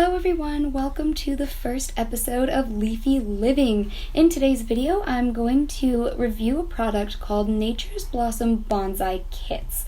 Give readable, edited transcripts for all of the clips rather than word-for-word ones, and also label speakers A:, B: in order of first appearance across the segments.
A: Hello everyone, welcome to the first episode of Leafy Living. In today's video, I'm going to review a product called Nature's Blossom Bonsai Kits.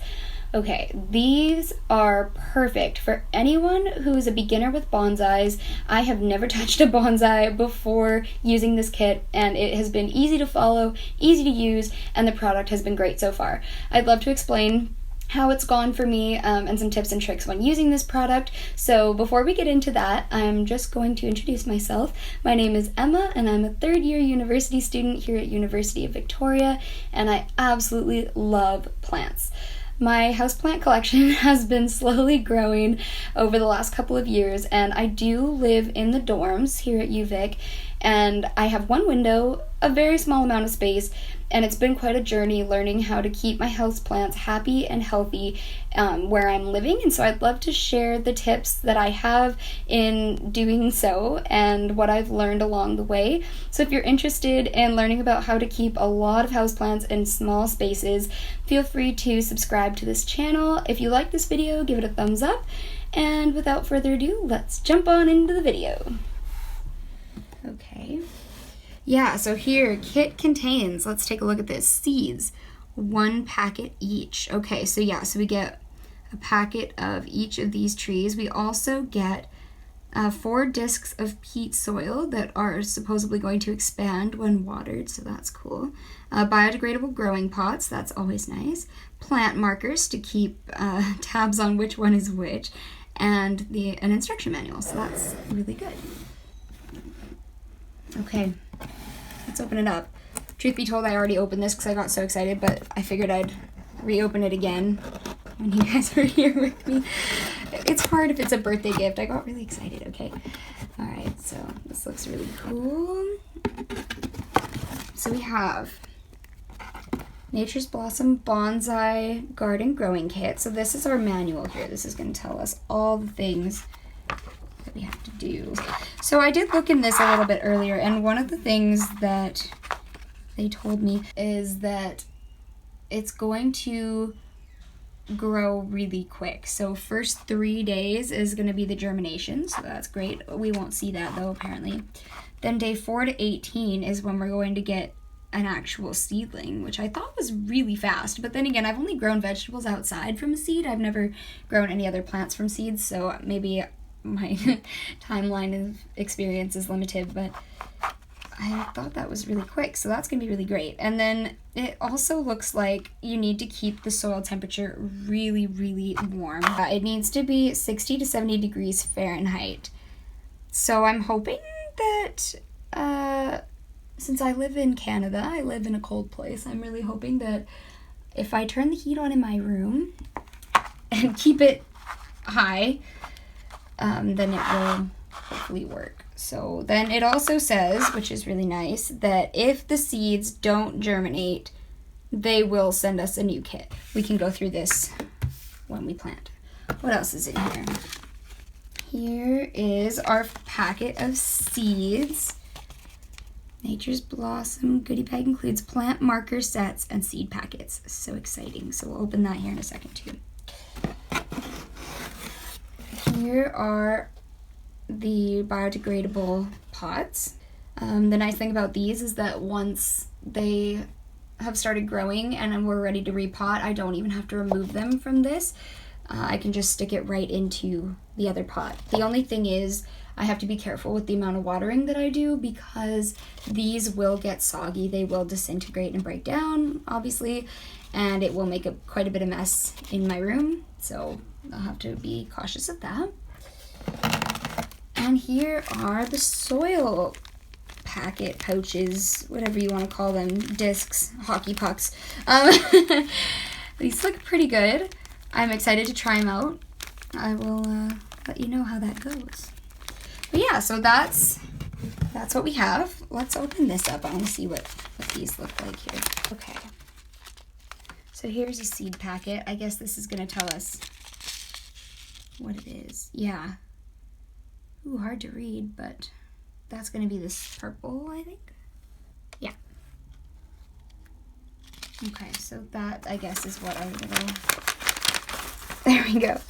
A: Okay, these are perfect for anyone who is a beginner with bonsais. I have never touched a bonsai before using this kit, and it has been easy to follow, easy to use, and the product has been great so far. I'd love to explain how it's gone for me and some tips and tricks when using this product. So before we get into that, I'm just going to introduce myself. My name is Emma and I'm a third-year university student here at University of Victoria, and I absolutely love plants. My houseplant collection has been slowly growing over the last couple of years, and I do live in the dorms here at UVic, and I have one window, a very small amount of space, and it's been quite a journey learning how to keep my houseplants happy and healthy where I'm living. And so I'd love to share the tips that I have in doing so and what I've learned along the way. So if you're interested in learning about how to keep a lot of houseplants in small spaces, feel free to subscribe to this channel. If you like this video, give it a thumbs up. And without further ado, let's jump on into the video. Okay. Yeah, so here, kit contains, let's take a look at this, seeds, 1 packet each. Okay, so yeah, so we get a packet of each of these trees. We also get 4 discs of peat soil that are supposedly going to expand when watered, so that's cool. Biodegradable growing pots, that's always nice. Plant markers to keep tabs on which one is which, and an instruction manual, so that's really good. Okay. Let's open it up. Truth be told, I already opened this because I got so excited, but I figured I'd reopen it again when you guys are here with me. It's hard if it's a birthday gift. I got really excited, okay? Alright, so this looks really cool. So we have Nature's Blossom Bonsai Garden Growing Kit. So this is our manual here. This is going to tell us all the things that we have to do. So I did look in this a little bit earlier, and one of the things that they told me is that it's going to grow really quick. So first 3 days is going to be the germination, so that's great. We won't see that though, apparently. Then day 4 to 18 is when we're going to get an actual seedling, which I thought was really fast. But then again, I've only grown vegetables outside from a seed. I've never grown any other plants from seeds, so maybe my timeline of experience is limited, but I thought that was really quick, so that's going to be really great. And then it also looks like you need to keep the soil temperature really, really warm. It needs to be 60 to 70 degrees Fahrenheit. So I'm hoping that, since I live in Canada, I live in a cold place, I'm really hoping that if I turn the heat on in my room and keep it high, then it will hopefully work. So then it also says, which is really nice, that if the seeds don't germinate, they will send us a new kit. We can go through this when we plant. What else is in here? Here is our packet of seeds. Nature's Blossom goodie bag includes plant marker sets and seed packets. So exciting. So we'll open that here in a second too. Here are the biodegradable pots. The nice thing about these is that once they have started growing and we're ready to repot, I don't even have to remove them from this. I can just stick it right into the other pot. The only thing is I have to be careful with the amount of watering that I do because these will get soggy. They will disintegrate and break down, obviously, and it will make quite a bit of mess in my room. So I'll have to be cautious of that. And here are the soil packet pouches, whatever you want to call them, discs, hockey pucks. These look pretty good. I'm excited to try them out. I will let you know how that goes. But yeah, so that's what we have. Let's open this up. I want to see what these look like here. Okay. So here's a seed packet. I guess this is going to tell us what it is. Yeah. Ooh, hard to read, but that's going to be this purple, I think. Yeah. Okay, so that, I guess, is what our little... There we go.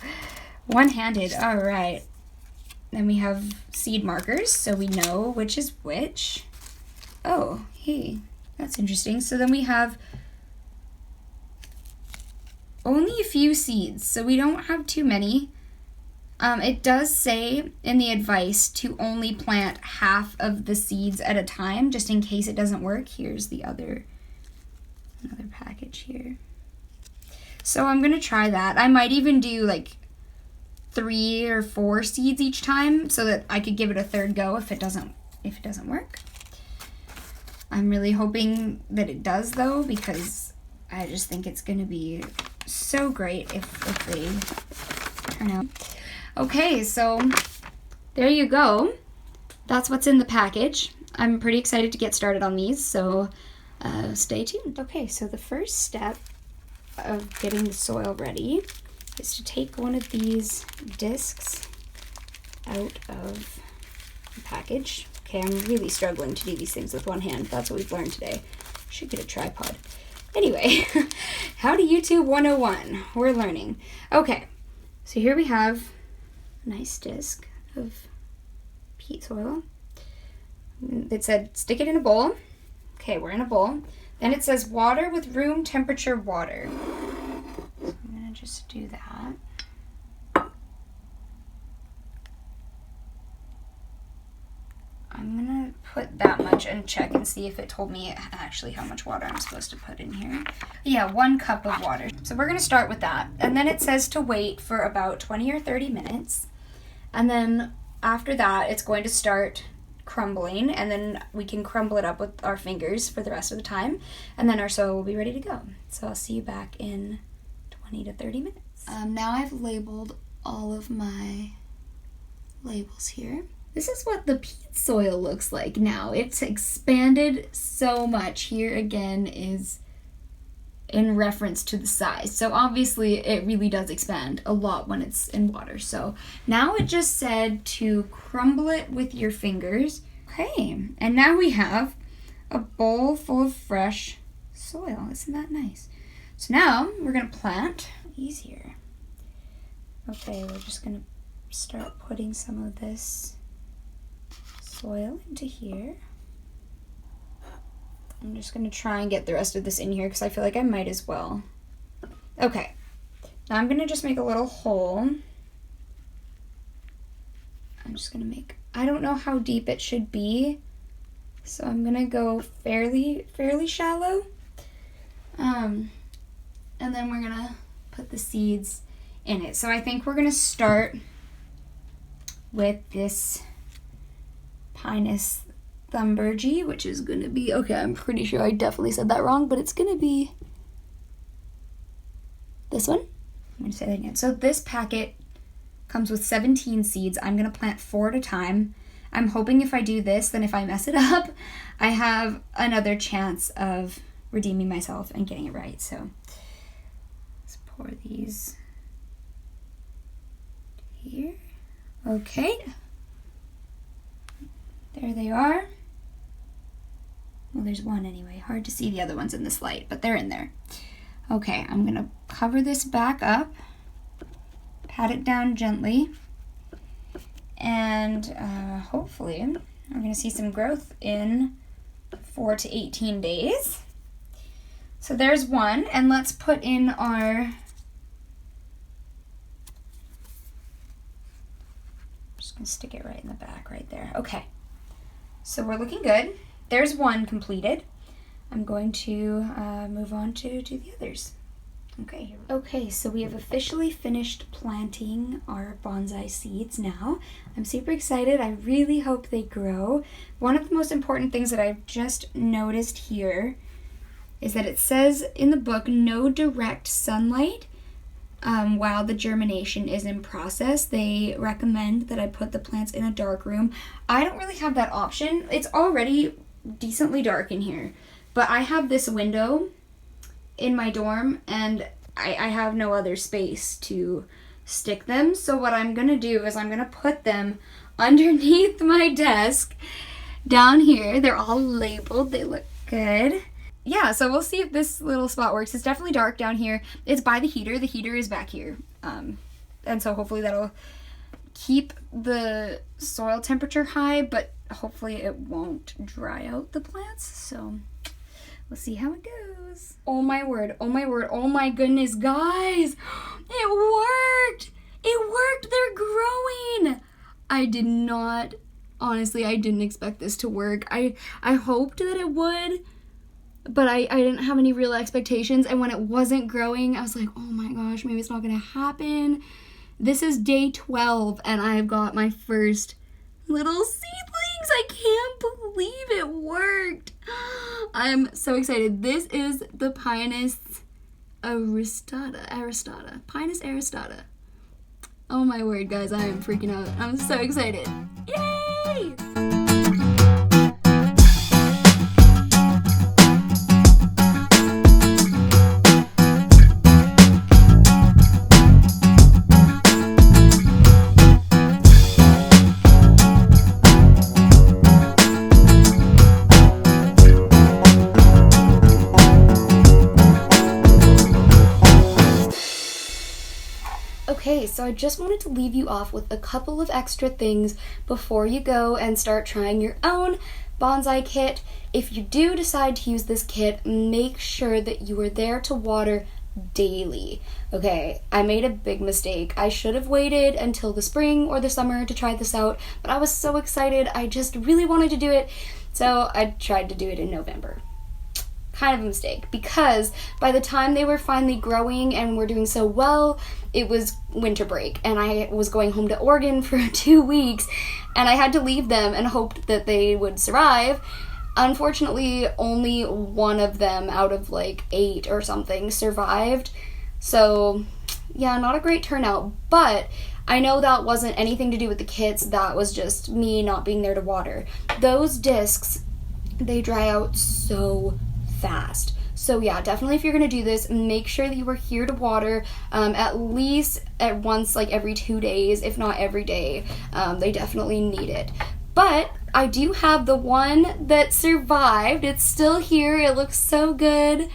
A: One-handed. All right. Then we have seed markers, so we know which is which. Oh, hey, that's interesting. So then we have only a few seeds, so we don't have too many. It does say in the advice to only plant half of the seeds at a time, just in case it doesn't work. Here's the another package here. So I'm gonna try that. I might even do like 3 or 4 seeds each time so that I could give it a third go if it doesn't work. I'm really hoping that it does though, because I just think it's gonna be so great if they turn out. Okay, so there you go. That's what's in the package. I'm pretty excited to get started on these, so stay tuned. Okay, so the first step of getting the soil ready is to take one of these discs out of the package. Okay, I'm really struggling to do these things with one hand. That's what we've learned today. Should get a tripod. Anyway, how to YouTube 101. We're learning. Okay, so here we have a nice disc of peat soil. It said stick it in a bowl. Okay, we're in a bowl. Then it says water with room temperature water. So I'm gonna just do that. I'm gonna put that much and check and see if it told me actually how much water I'm supposed to put in here. Yeah, 1 cup of water. So we're gonna start with that. And then it says to wait for about 20 or 30 minutes. And then after that, it's going to start crumbling, and then we can crumble it up with our fingers for the rest of the time, and then our soil will be ready to go. So I'll see you back in 20 to 30 minutes. Now I've labeled all of my labels here. This is what the peat soil looks like now. It's expanded so much. Here again is in reference to the size. So obviously it really does expand a lot when it's in water. So now it just said to crumble it with your fingers. Okay, and now we have a bowl full of fresh soil. Isn't that nice? So now we're gonna plant. Easier. Okay, we're just gonna start putting some of this soil into here. I'm just going to try and get the rest of this in here because I feel like I might as well. Okay, now I'm going to just make a little hole. I'm just going to make, I don't know how deep it should be, so I'm going to go fairly shallow. And then we're going to put the seeds in it. So I think we're going to start with this Pinus Thunbergy, which is gonna be, okay, I'm pretty sure I definitely said that wrong, but it's gonna be this one. I'm gonna say that again. So this packet comes with 17 seeds. I'm gonna plant 4 at a time. I'm hoping if I do this, then if I mess it up, I have another chance of redeeming myself and getting it right. So let's pour these here. Okay. There they are. Well, there's one anyway. Hard to see the other ones in this light, but they're in there. Okay, I'm gonna cover this back up, pat it down gently, and hopefully we're gonna see some growth in 4 to 18 days. So there's one, and let's put in our, I'm just gonna stick it right in the back right there. Okay, so we're looking good. There's one completed. I'm going to move on to the others. Okay, so we have officially finished planting our bonsai seeds now. I'm super excited. I really hope they grow. One of the most important things that I've just noticed here is that it says in the book, no direct sunlight while the germination is in process. They recommend that I put the plants in a dark room. I don't really have that option. It's already decently dark in here, but I have this window in my dorm and I have no other space to stick them. So what I'm gonna do is I'm gonna put them underneath my desk down here. They're all labeled, they look good. Yeah, so we'll see if this little spot works. It's definitely dark down here. It's by the heater is back here. And so hopefully that'll keep the soil temperature high, but hopefully it won't dry out the plants. So we'll see how it goes. Oh my word, oh my word, oh my goodness, guys. It worked. It worked. They're growing. I didn't expect this to work. I hoped that it would, but I didn't have any real expectations. And when it wasn't growing, I was like, oh my gosh, maybe it's not going to happen. This is day 12, and I've got my first little seedlings. I can't believe it worked. I'm so excited. This is the Pinus aristata. Pinus aristata. Oh my word, guys, I am freaking out. I'm so excited. Yay! Okay, so I just wanted to leave you off with a couple of extra things before you go and start trying your own bonsai kit. If you do decide to use this kit, make sure that you are there to water daily. Okay, I made a big mistake. I should have waited until the spring or the summer to try this out, but I was so excited. I just really wanted to do it, so I tried to do it in November. Kind of a mistake, because by the time they were finally growing and were doing so well, it was winter break, and I was going home to Oregon for 2 weeks, and I had to leave them and hoped that they would survive. Unfortunately, only one of them out of like 8 or something survived, so yeah, not a great turnout, but I know that wasn't anything to do with the kits. That was just me not being there to water. Those discs, they dry out so fast. So yeah, definitely if you're gonna do this, make sure that you are here to water at least at once, like every 2 days, if not every day. They definitely need it. But I do have the one that survived. It's still here. It looks so good.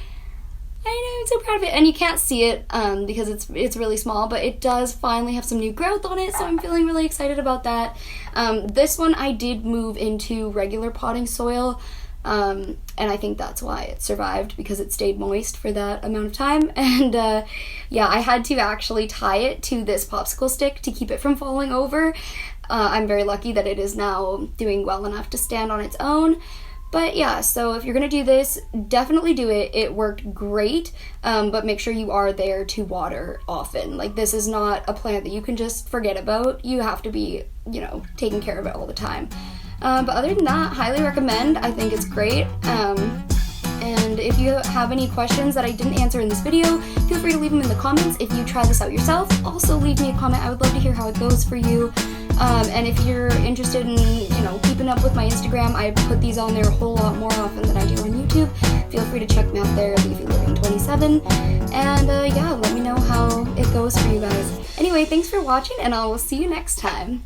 A: I know, I'm so proud of it. And you can't see it because it's really small, but it does finally have some new growth on it, so I'm feeling really excited about that. This one I did move into regular potting soil, and I think that's why it survived, because it stayed moist for that amount of time. And yeah, I had to actually tie it to this popsicle stick to keep it from falling over. I'm very lucky that it is now doing well enough to stand on its own. But yeah, so if you're gonna do this, definitely do it. It worked great, but make sure you are there to water often. Like, this is not a plant that you can just forget about. You have to be, taking care of it all the time. But other than that, highly recommend. I think it's great. And if you have any questions that I didn't answer in this video, feel free to leave them in the comments. If you try this out yourself, also leave me a comment. I would love to hear how it goes for you. And if you're interested in, keeping up with my Instagram, I put these on there a whole lot more often than I do on YouTube. Feel free to check me out there, Leafy Living 27. And yeah, let me know how it goes for you guys. Anyway, thanks for watching, and I will see you next time.